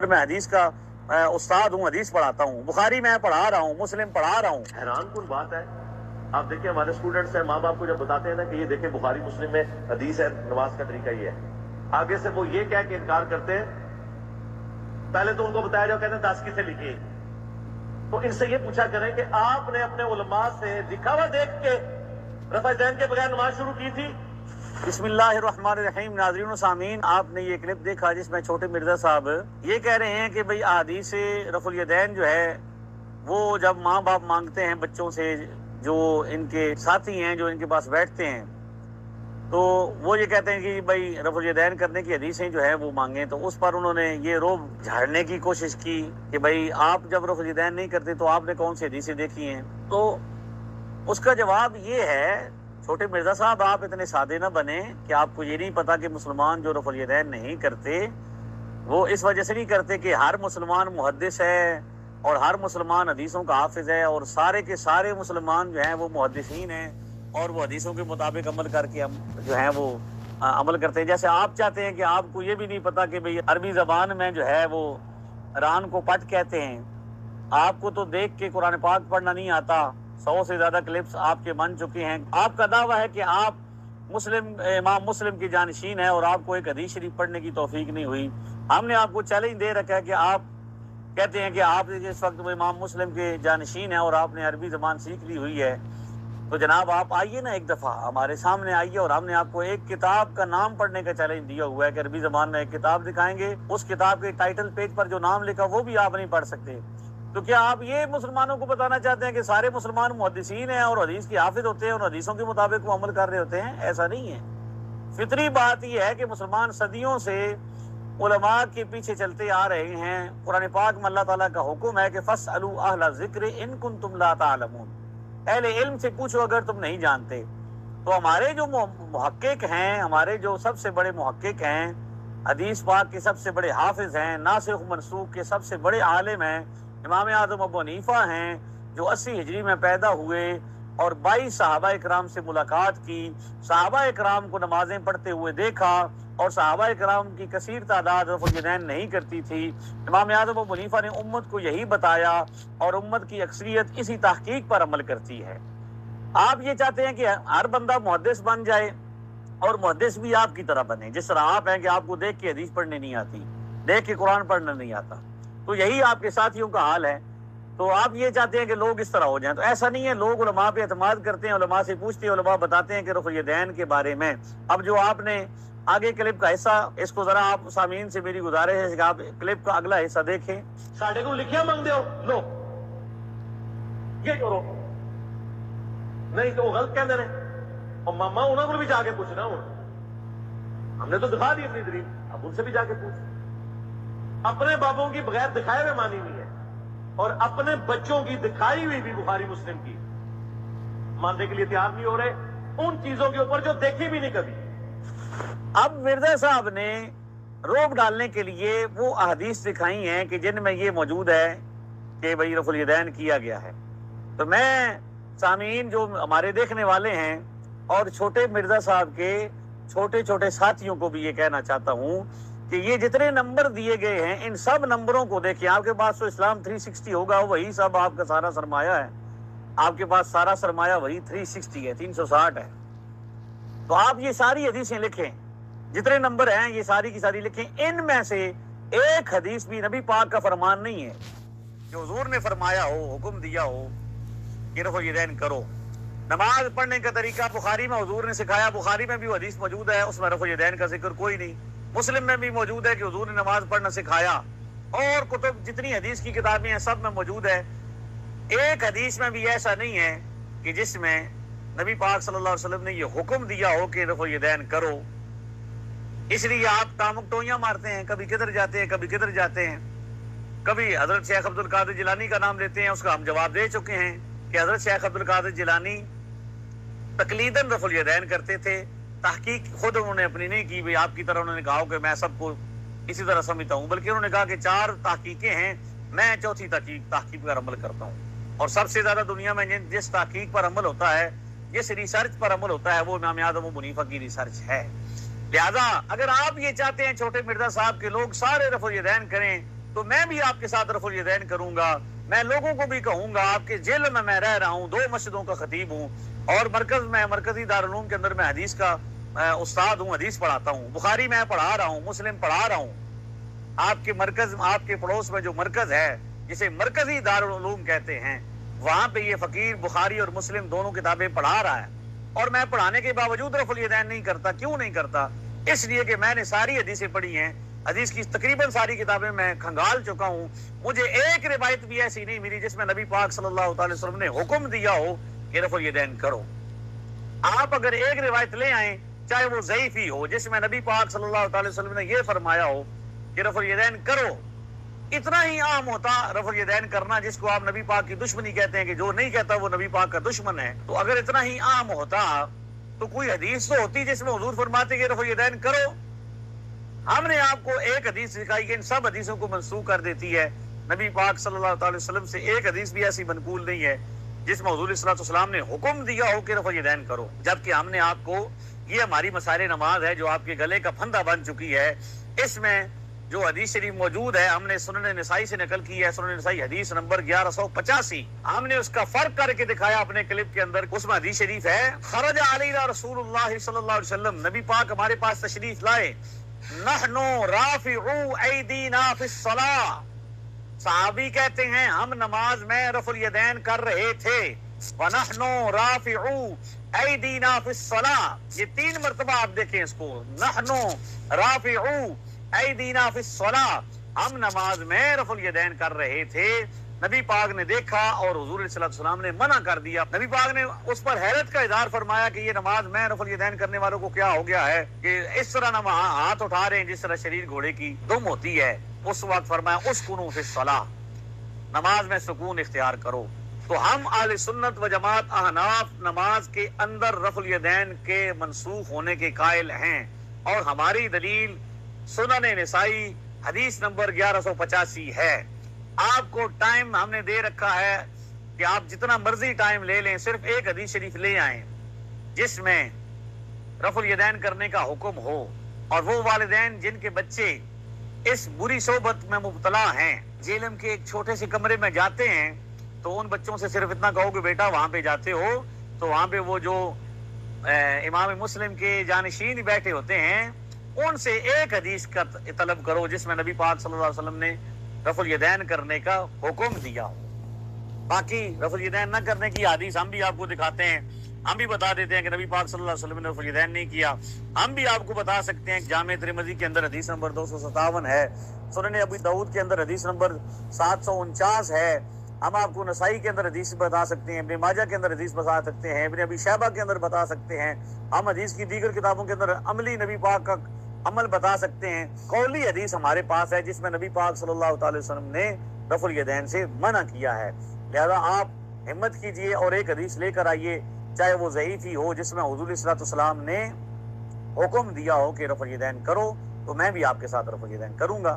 मैं हदीस का उस्ताद हूँ, हदीस पढ़ाता हूँ, बुखारी मैं पढ़ा रहा हूँ, मुस्लिम पढ़ा रहा हूँ। हैरान कुन बात है, आप देखिए हमारे स्टूडेंट्स हैं, माँ बाप को जब बताते हैं ना कि ये देखें बुखारी मुस्लिम में हदीस है, नमाज का तरीका ये है, आगे से वो ये कह के इनकार करते हैं। पहले तो उनको बताया जाओ, कहते हैं 10 किसे लिखी। तो इनसे ये पूछा करें कि आपने अपने उलमा से दिखावा देख के रफ़ा ज़हन के बगैर नमाज शुरू की थी? बिस्मिल्लाहिर्रहमानिर्रहीम। नाज़रीन व सामीन, आपने ये क्लिप देखा जिसमें छोटे मिर्जा साहब ये कह रहे हैं कि भाई हदीस रफ़ुल यदैन जो है वो जब माँ बाप मांगते हैं बच्चों से, जो इनके साथी हैं, जो इनके पास बैठते हैं, तो वो ये कहते हैं कि भाई रफ़ुल यदैन करने की हदीसें जो है वो मांगें। तो उस पर उन्होंने ये रोब झाड़ने की कोशिश की कि भाई आप जब रफ़ुल यदैन नहीं करते तो आपने कौन सी हदीसें देखी हैं। तो उसका जवाब ये है, छोटे मिर्जा साहब, आप इतने सादे ना बने कि आपको ये नहीं पता कि मुसलमान जो रफ़ुल यदैन नहीं करते वो इस वजह से नहीं करते कि हर मुसलमान मुहद्दिस है और हर मुसलमान हदीसों का हाफिज है और सारे के सारे मुसलमान जो हैं वो मुहद्दिसीन हैं और वो हदीसों के मुताबिक अमल करके हम जो है वो अमल करते हैं। जैसे आप चाहते हैं कि आपको ये भी नहीं पता कि भाई अरबी ज़बान में जो है वो रान को पट कहते हैं। आपको तो देख के कुरान पाक पढ़ना नहीं आता। 100 से ज्यादा क्लिप्स आपके बन चुके हैं। आपका दावा है कि आप इमाम मुस्लिम की जानशीन है और आपको एक हदीस शरीफ पढ़ने की तौफीक नहीं हुई। हमने आपको चैलेंज दे रखा है कि आप कहते हैं कि आप इस वक्त इमाम मुस्लिम के जानशीन है और आपने अरबी ज़बान सीख ली हुई है। तो जनाब आप आइए ना, एक दफ़ा हमारे सामने आइए और हमने आपको एक किताब का नाम पढ़ने का चैलेंज दिया हुआ है कि अरबी ज़बान में एक किताब दिखाएंगे, उस किताब के टाइटल पेज पर जो नाम लिखा वो भी आप नहीं पढ़ सकते। तो क्या आप ये मुसलमानों को बताना चाहते हैं कि सारे मुसलमान मुहद्दिसीन हैं और हदीस के हाफिज होते हैं और हदीसों के मुताबिक वो अमल कर रहे होते हैं? ऐसा नहीं है। फितरी बात यह है कि मुसलमान सदियों से उलमा के पीछे चलते आ रहे हैं। कुरान पाक में अल्लाह ताला का हुक्म है कि फस्अलू अहला ज़िक्र इन कुंतुम ला तालमून, अहले इल्म से पूछो अगर तुम नहीं जानते। तो हमारे जो मुहक्किक हैं, हमारे जो सबसे बड़े मुहक्किक हैं, हदीस पाक के सबसे बड़े हाफिज हैं, नासिख मनसूख के सबसे बड़े आलिम हैं, इमाम आज़म अबू हनीफा हैं जो 80 हिजरी में पैदा हुए और 22 सहाबा इकराम से मुलाकात की, सहाबा इकराम को नमाजें पढ़ते हुए देखा और सहाबा इकराम की कसीर तादाद रफ़ुल यदैन नहीं करती थी। इमाम आज़म अबू हनीफा ने उम्मत को यही बताया और उम्मत की अक्सरियत इसी तहकीक पर अमल करती है। आप ये चाहते हैं कि हर बंदा मुहद्दिस बन जाए और मुहद्दिस भी आपकी तरह बने, जिस तरह आप हैं कि आपको देख के हदीस पढ़ने नहीं आती, देख के कुरान पढ़ना नहीं आता। तो यही आपके साथियों का हाल है। तो आप ये चाहते हैं कि लोग इस तरह हो जाएं, तो ऐसा नहीं है। लोग उलमा पे एतमाद करते हैं, उलमा से पूछते हैं, उलमा बताते हैं कि रफ़ुल यदैन के बारे में। अब जो आपने आगे क्लिप का हिस्सा, इसको जरा आप सामीन से मेरी गुजारिश है कि आप क्लिप का अगला हिस्सा देखें। साढ़े को लिखिया मांगते हो लो ये करो, नहीं तो गलत कह देने और मामा उन्होंने को भी जाके पूछना हूं। हमने तो दिखा दी अपनी दलील, अब उनसे भी जाके पूछ। अपने बाबों की बगैर दिखाए हुए मानी हुई है और अपने बच्चों की दिखाई हुई भी बुखारी मुस्लिम की मानने के लिए तैयार नहीं हो रहे, उन चीजों के ऊपर जो देखी भी नहीं कभी। अब मिर्जा साहब ने रोब डालने के लिए वो अहदीस दिखाई हैं कि जिनमें ये मौजूद है कि भाई रफ़ुल यदैन किया गया है। तो मैं सामीन जो हमारे देखने वाले हैं और छोटे मिर्जा साहब के छोटे छोटे साथियों को भी ये कहना चाहता हूँ कि ये जितने नंबर दिए गए हैं इन सब नंबरों को देखिए। आपके पास तो इस्लाम 360 होगा, वही सब आपका सारा सरमाया है। आपके पास सारा सरमाया वही 360 है, 360 है। तो आप ये सारी हदीसें लिखें, जितने नंबर हैं ये सारी की सारी लिखें। इनमें से एक हदीस भी नबी पाक का फरमान नहीं है कि हुजूर ने फरमाया हो, हुक्म दिया हो कि रफ़ुल यदैन करो। नमाज पढ़ने का तरीका बुखारी में हुजूर ने सिखाया, बुखारी में भी वो हदीस मौजूद है, उसमें रफ़ुल यदैन का जिक्र कोई नहीं। मुस्लिम में भी मौजूद है कि हुजूर ने नमाज पढ़ना सिखाया और कुतुब जितनी हदीस की किताबें हैं सब में मौजूद है। एक हदीस में भी ऐसा नहीं है कि जिसमें नबी पाक सल्लल्लाहु अलैहि वसल्लम ने ये हुक्म दिया हो कि रफ़ुल यदैन करो। इसलिए आप तामुक टोइयां मारते हैं, कभी किधर जाते हैं, कभी किधर जाते हैं, कभी हजरत शेख अब्दुल कादिर जिलानी का नाम लेते हैं। उसका हम जवाब दे चुके हैं कि हजरत शेख अब्दुल कादिर जिलानी तकलीदन रफ़ुल यदैन करते थे, तहकीक खुद उन्होंने अपनी नहीं की। भाई आपकी तरह उन्होंने कहा कि मैं सबको इसी तरह समझता हूँ, बल्कि उन्होंने कहा कि 4 तहकीकें हैं, मैं चौथी तहकीक पर अमल करता हूँ। और सबसे ज्यादा दुनिया में जिस तहकीक पर अमल होता है, जिस रिसर्च पर अमल होता है, वो इमाम आज़म अबू हनीफा की रिसर्च है। लिहाजा अगर आप ये चाहते हैं छोटे मिर्जा साहब के लोग सारे रफ़ुल यदैन करें تو میں بھی آپ کے ساتھ رفع الیدین کروں گا. میں لوگوں کو بھی کہوں گا, آپ کے جیل میں رہ رہا ہوں, 2 مسجدوں کا خطیب ہوں, اور مرکزی دارالعلوم کے اندر میں حدیث کا استاد ہوں, حدیث پڑھاتا ہوں, بخاری میں پڑھا رہا ہوں, مسلم پڑھا رہا ہوں. آپ کے مرکز, آپ کے پڑوس میں جو مرکز ہے جسے مرکزی دارالعلوم کہتے ہیں, وہاں پہ یہ فقیر بخاری اور مسلم دونوں کتابیں پڑھا رہا ہے, اور میں پڑھانے کے باوجود رفع الیدین نہیں کرتا. کیوں نہیں کرتا؟ اس لیے کہ میں نے ساری حدیثیں پڑھی ہیں, حدیث کی تقریباً ساری کتابیں میں کھنگال چکا ہوں. مجھے ایک روایت بھی ایسی نہیں ملی جس میں نبی پاک صلی اللہ تعالی وسلم نے حکم دیا ہو کہ رفع الیدین کرو. آپ اگر ایک روایت لے آئیں, چاہے وہ ضعیف ہی ہو, جس میں نبی پاک صلی اللہ تعالی وسلم نے یہ فرمایا ہو کہ رفع الیدین کرو, اتنا ہی عام ہوتا رفع الیدین کرنا, جس کو آپ نبی پاک کی دشمنی کہتے ہیں کہ جو نہیں کہتا وہ نبی پاک کا دشمن ہے. تو اگر اتنا ہی عام ہوتا تو کوئی حدیث تو ہوتی جس میں حضور فرماتے کہ رفع الیدین کرو. ہم نے آپ کو ایک حدیث سکھائی کہ ان سب حدیثوں کو منسوخ کر دیتی ہے. نبی پاک صلی اللہ تعالی وسلم سے ایک حدیث بھی ایسی منقول نہیں ہے جس میں حضور صلی اللہ علیہ وسلم نے حکم دیا ہو کہ رفع الیدین کرو. جبکہ ہم نے آپ کو, یہ ہماری مسائل نماز ہے جو آپ کے گلے کا پھندا بن چکی ہے, اس میں جو حدیث شریف موجود ہے ہم نے سنن نسائی سے نقل کی ہے. سنن نسائی حدیث نمبر 1185, ہم نے اس کا فرق کر کے دکھایا اپنے کلپ کے اندر. اس میں حدیث شریف ہے, خرج علینا رسول اللہ صلی اللہ علیہ وسلم, نبی پاک ہمارے پاس تشریف لائے, نحن رافعو ایدینا فی الصلاۃ, صحابی کہتے ہیں ہم نماز میں رفع الیدین کر رہے تھے. وَنَحْنُ رَافِعُوا أَيْدِينَا فِي الصَّلَاةِ, یہ 3 مرتبہ آپ دیکھیں اس کو, نَحْنُ رَافِعُوا أَيْدِينَا فِي الصَّلَاةِ, ہم نماز میں رفع الیدین کر رہے تھے. نبی پاک نے دیکھا اور حضور صلی اللہ علیہ وسلم نے منع کر دیا. نبی پاک نے اس پر حیرت کا اظہار فرمایا کہ یہ نماز میں رفع الیدین کرنے والوں کو کیا ہو گیا ہے کہ اس طرح ہاتھ اٹھا رہے ہیں جس طرح شریر گھوڑے کی دم ہوتی ہے. اس وقت فرمایا اسکنوا فی الصلاۃ, نماز میں سکون اختیار کرو. تو ہم اہل سنت و جماعت احناف نماز کے اندر رفع الیدین کے منسوخ ہونے کے قائل ہیں, اور ہماری دلیل سنن نسائی حدیث نمبر 1185 ہے. آپ کو ٹائم ہم نے دے رکھا ہے کہ آپ جتنا مرضی ٹائم لے لیں, صرف ایک حدیث شریف لے آئیں جس میں رفع الیدین کرنے کا حکم ہو. اور وہ والدین جن کے بچے اس بری صحبت میں مبتلا ہیں, جیلم کے ایک چھوٹے سے کمرے میں جاتے ہیں, تو ان بچوں سے صرف اتنا کہو کہ بیٹا وہاں پہ جاتے ہو تو وہاں پہ وہ جو امام مسلم کے جانشین بیٹھے ہوتے ہیں ان سے ایک حدیث کا طلب کرو جس میں نبی پاک صلی اللہ علیہ وسلم نے رفع الیدین کرنے کا حکم دیا ہو. باقی رفع الیدین نہ کرنے کی حدیث ہم بھی آپ کو دکھاتے ہیں, ہم بھی بتا دیتے ہیں کہ نبی پاک صلی اللہ علیہ وسلم نے رفع الیدین نہیں کیا. ہم بھی آپ کو بتا سکتے ہیں کہ جامع ترمذی کے اندر حدیث نمبر 257 ہے, سنن ابی داؤد کے اندر حدیث نمبر 749 ہے. ہم آپ کو نسائی کے اندر حدیث بتا سکتے ہیں, ابن ماجہ کے اندر حدیث بتا سکتے ہیں, ابن ابی شیبہ کے اندر بتا سکتے ہیں. ہم حدیث کی دیگر کتابوں کے اندر عملی نبی پاک کا عمل بتا سکتے ہیں. قولی حدیث ہمارے پاس ہے جس میں نبی پاک صلی اللہ تعالی وسلم نے رفع الیدین سے منع کیا ہے. لہذا آپ ہمت کیجئے اور ایک حدیث لے کر آئیے, چاہے وہ ضعیف ہی ہو, جس میں حضور صلی اللہ علیہ وسلم نے حکم دیا ہو کہ رفع الیدین کرو, تو میں بھی آپ کے ساتھ رفع الیدین کروں گا.